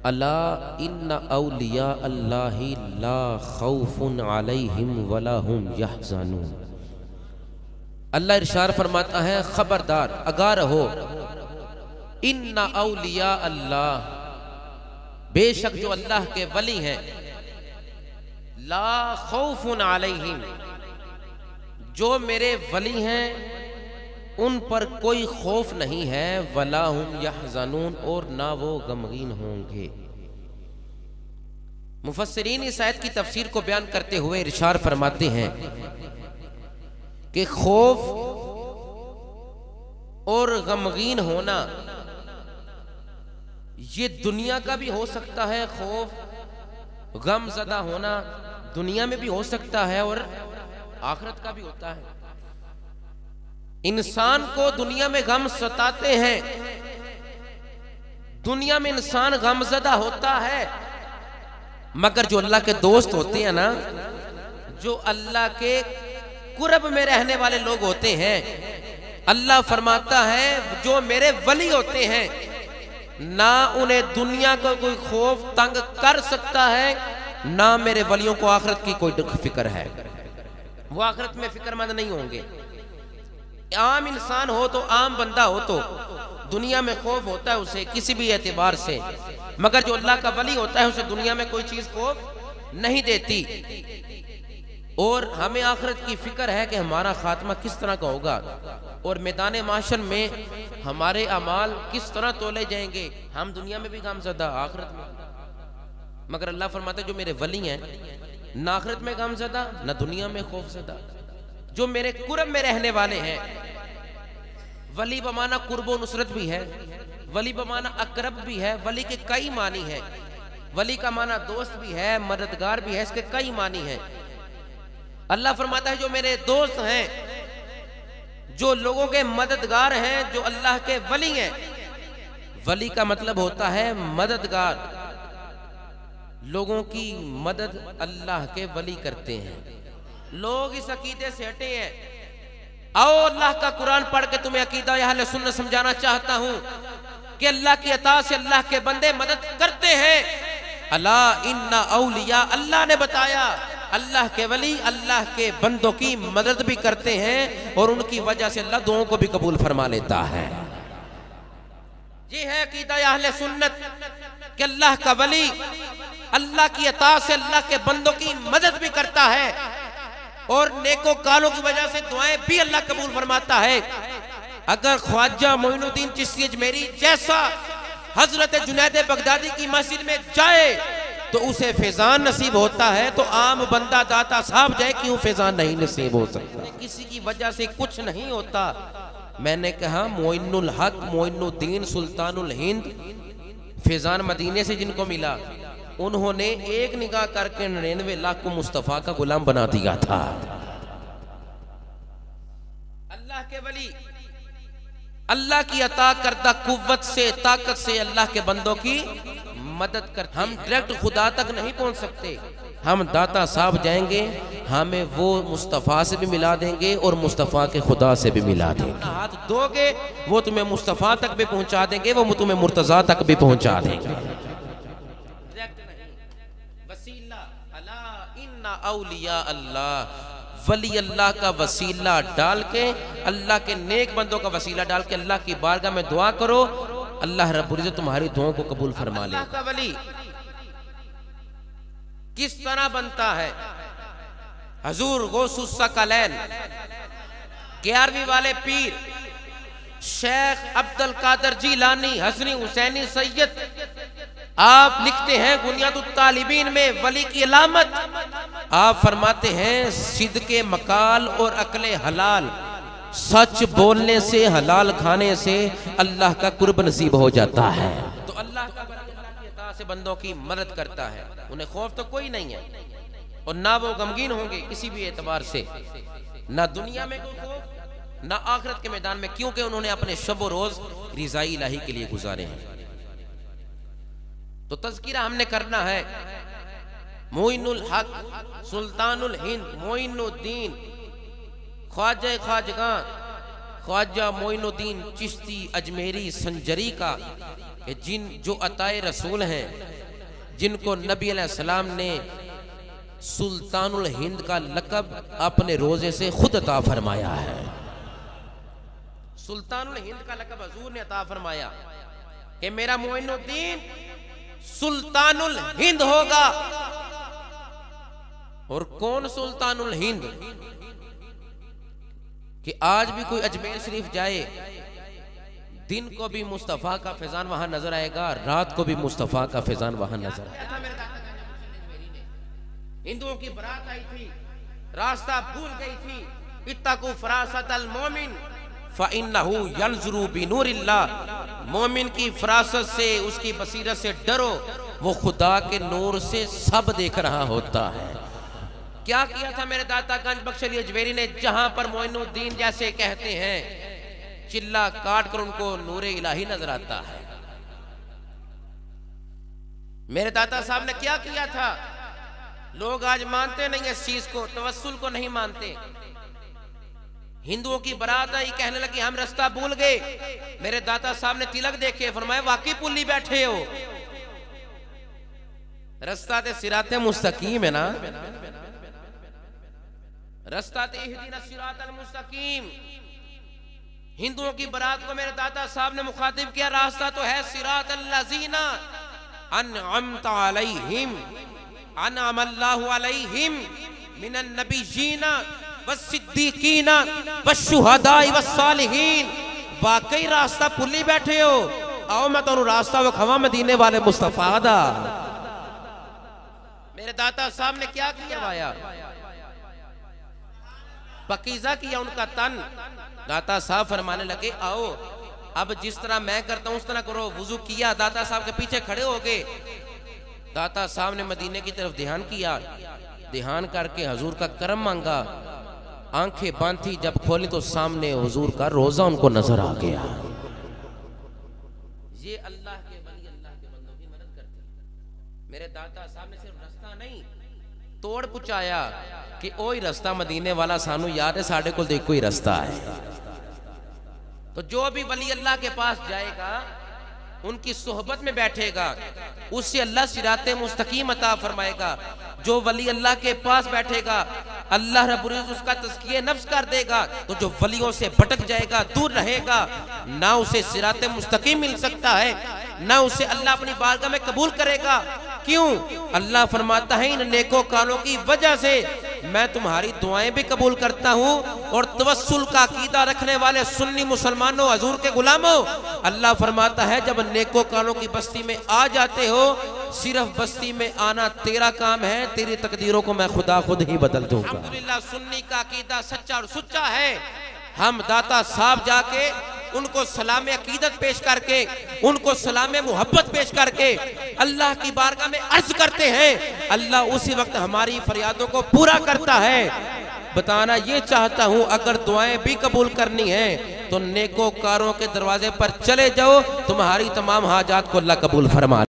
अला इन्ना औलिया अल्लाहि ला खौफुन अलैहिम वला हुम यहज़नून। अल्लाह इरशाद फरमाता है, खबरदार आगाह रहो, इन्ना औलिया अल्लाह, बेशक जो अल्लाह के वली हैं, ला खौफुन अलैहिम, जो मेरे वली हैं उन पर कोई खौफ नहीं है, वला हुम यहज़नून, और ना वो गमगीन होंगे। मुफस्सिरीन इस आयत की तफसीर को बयान करते हुए इरशाद फरमाते हैं कि खौफ और गमगीन होना ये दुनिया का भी हो सकता है, खौफ गम ज़दा होना दुनिया में भी हो सकता है और आखिरत का भी होता है। इंसान को दुनिया में गम सताते हैं, दुनिया में इंसान गमज़दा होता है, मगर जो अल्लाह के दोस्त होते हैं ना, जो अल्लाह के कुर्ब में रहने वाले लोग होते हैं, अल्लाह फरमाता है जो मेरे वली होते हैं, ना उन्हें दुनिया का कोई खौफ तंग कर सकता है, ना मेरे वलियों को आखिरत की कोई फिक्र है। वो आखिरत में फिक्रमंद नहीं होंगे। आम इंसान हो तो, आम बंदा हो तो दुनिया में खौफ होता है उसे किसी भी एतबार से, मगर जो अल्लाह का वली होता है उसे दुनिया में कोई चीज खौफ नहीं देती। और हमें आखिरत की फिक्र है कि हमारा खात्मा किस तरह का होगा और मैदान माशर में हमारे अमाल किस तरह तोले जाएंगे। हम दुनिया में भी गमज़दा, आखिरत में, मगर अल्लाह फरमाता है जो मेरे वली हैं, ना आखिरत में गमज़दा ना दुनिया में खौफज़दा, जो मेरे कुर्ब में रहने वाले हैं। वली बमाना कुर्बो नुसरत भी है, वली बमाना अकरब भी है, वली के कई मानी है। वली का माना दोस्त भी है, मददगार भी है, इसके कई मानी है। अल्लाह फरमाता है जो मेरे दोस्त हैं, जो लोगों के मददगार हैं, जो अल्लाह के वली हैं। वली का मतलब होता है मददगार, लोगों की मदद अल्लाह के वली करते हैं। लोग इस अकीदे से हटे हैं। आओ अल्लाह का कुरान पढ़ के तुम्हें अकीदा अहले सुन्नत समझाना चाहता हूं कि अल्लाह की अता से अल्लाह के बंदे मदद करते हैं। अला इन्ना औलिया, अल्लाह ने बताया अल्लाह के वली अल्लाह के बंदों की मदद भी करते हैं और उनकी वजह से अल्लाह दुआओं को भी कबूल फरमा लेता है। ये है अकीदा अहले सुन्नत कि अल्लाह का वली अल्लाह की अता से अल्लाह के बंदों की मदद भी करता है और नेको कालों की वजह से दुआएं भी अल्लाह कबूल फरमाता है। अगर ख्वाजा मोइनुद्दीन चिश्ती अजमेरी जैसा हजरत जुनैद बगदादी की मस्जिद में जाए तो उसे फैजान नसीब होता है, तो आम बंदा दाता साहब जाए क्यों फैजान नहीं नसीब हो सकता? किसी की वजह से कुछ नहीं होता। मैंने कहा मोइनुल हक मोइनुद्दीन सुल्तानुल हिंद फैजान मदीने से जिनको मिला, उन्होंने एक निगाह करके 99 लाख को मुस्तफा का गुलाम बना दिया था। अल्लाह के वली अल्लाह की अता करदा कुव्वत से, ताकत से अल्लाह के बंदों की मदद कर। हम डायरेक्ट खुदा तक नहीं पहुंच सकते, हम दाता साहब जाएंगे, हमें वो मुस्तफा से भी मिला देंगे और मुस्तफा के खुदा से भी मिला देंगे। हाथ दोगे वो तुम्हें मुस्तफा तक भी पहुंचा देंगे, वो तुम्हें मुर्तजा तक भी पहुंचा देंगे। औलिया अल्लाह, वली अल्लाह का वसीला डाल के, अल्लाह के नेक बंदों का वसीला डाल के अल्लाह की बारगाह में दुआ करो, अल्लाह रब्बुल इज्जत तुम्हारी दुआओं को कबूल फरमा ले। का वली किस तरह बनता है? हजूर गौसुस सकलैन 11वीं वाले पीर शेख अब्दुल कादर जीलानी हसनी हुसैनी सैयद आप लिखते हैं बुनियादुत तालिबीन में वली की अलामत, आप फरमाते हैं सिद्के मकाल और अकले हलाल, सच बोलने से, हलाल खाने से अल्लाह का कुर्ब नसीब हो जाता है। तो अल्लाह का की अता से बंदों की मदद करता है, उन्हें खौफ तो कोई नहीं है और ना वो गमगीन होंगे किसी भी एतबार से, ना दुनिया में कोई खौफ ना आखिरत के मैदान में, क्योंकि उन्होंने अपने शब व रोज रिज़ाई इलाही के लिए गुजारे हैं। तो तज़किरा हमने करना है मोइनुल हक सुल्तानुल हिंद मोइनुद्दीन ख्वाजा ख्वाजगां ख्वाजा मोइनुद्दीन चिश्ती अजमेरी संजरी का, जिन जो अताए रसूल हैं जिनको नबी अलैहिस्सलाम ने सुल्तानुल हिंद का लक़ब अपने रोजे से खुद अता फरमाया है। सुल्तानुल हिंद का लक़ब हुजूर ने अता फरमाया कि मेरा मोइनुद्दीन सुल्तानुल हिंद होगा। और कौन सुल्तानुल हिंद? कि आज भी कोई अजमेर शरीफ जाए, दिन को भी मुस्तफ़ा का फैजान वहां नजर आएगा, रात को भी मुस्तफ़ा का फैजान वहां नजर आएगा। हिंदुओं की बारात आई थी, रास्ता भूल गई थी। इत्तकू फरासतल मोमिन फ़इन्नहु यंज़ुरु बिनूरिल्लाह। मोमिन की फरासत से, उसकी बसीरत से डरो, वो खुदा के नूर से सब देख रहा होता है। क्या किया था मेरे दाता गंज बख्श अली अजमेरी ने? जहां पर मोइनुद्दीन जैसे कहते हैं, चिल्ला काट कर उनको नूरे इलाही नजर आता है। मेरे दाता साहब ने क्या किया था? लोग आज मानते नहीं इस चीज को, तवस्सुल को नहीं मानते। हिंदुओं की बारात आई, कहने लगी हम रास्ता भूल गए। मेरे दाता साहब ने तिलक देखे, फरमाया वाकई भूली बैठे हो, रास्ता ते सिराते मुस्तकीम है ना, रास्ता ते इहदिना सिरातल मुस्तकीम। हिंदुओं की बारात को मेरे दाता साहब ने मुखातिब किया, रास्ता तो है सिरातल लज़ीना अनअमता अलैहिम अनअमल्लाहु अलैहिम मिनन नबिय्यीना वस्सिद्दीकीना वश्शुहदाई वस्सालिहीन। वाकई रास्ता भुल्ली बैठे हो, आओ मैं तुहानू रास्ता विखावां मदीने वाले मुस्तफा दा। मेरे दाता साहब ने क्या किया? पकीज़ा किया उनका तन। दाता साहब फरमाने लगे आओ अब जिस तरह मैं करता हूं उस तरह करो। वुजू किया, दाता साहब के पीछे खड़े हो गए। दाता साहब ने मदीने की तरफ ध्यान किया, ध्यान करके हुजूर का करम मांगा। आंखें बंद थी, जब खोली तो सामने हुजूर का रोजा उनको नजर आ गया। ये अल्लाह के वली अल्लाह के बंदों की मदद करते हैं। मेरे दाता साहब ने सिर्फ रास्ता नहीं तोड़ पुचाया कि ओही रास्ता मदीने वाला सानू याद है, साढ़े को देखो ही रास्ता है। तो जो भी वली अल्लाह के पास जाएगा, उनकी सोहबत में बैठेगा, उससे अल्लाह सिराते मुस्तकीम अता फरमाएगा। जो वली अल्लाह के पास बैठेगा, अल्लाह रब्बुल इज्जत उसका तज़किये नफ्स कर देगा। तो जो वलियों से भटक जाएगा, दूर रहेगा, ना उसे सिराते मुस्तकीम मिल सकता है, ना उसे अल्लाह अपनी बारगाह में कबूल करेगा। क्यों? अल्लाह फरमाता है इन नेको कामों की वजह से मैं तुम्हारी दुआएं भी कबूल करता हूं। और तवस्सुल का अकीदा रखने वाले सुन्नी मुसलमानों, हुजूर के गुलामों, अल्लाह फरमाता है जब नेको कामों की बस्ती में आ जाते हो, सिर्फ बस्ती में आना तेरा काम है, तेरी तकदीरों को मैं खुदा खुद ही बदल दूंगा। अल्हम्दुलिल्लाह सुन्नी का अकीदा सच्चा और सुच्चा है। हम दाता साहब जाके उनको सलाम अकीदत पेश करके, उनको सलाम मोहब्बत पेश करके अल्लाह की बारगाह में अर्ज करते हैं। अल्लाह उसी वक्त हमारी फरियादों को पूरा करता है। बताना ये चाहता हूं, अगर दुआएं भी कबूल करनी है तो नेकोकारों के दरवाजे पर चले जाओ, तुम्हारी तमाम हाजात को अल्लाह कबूल फरमा।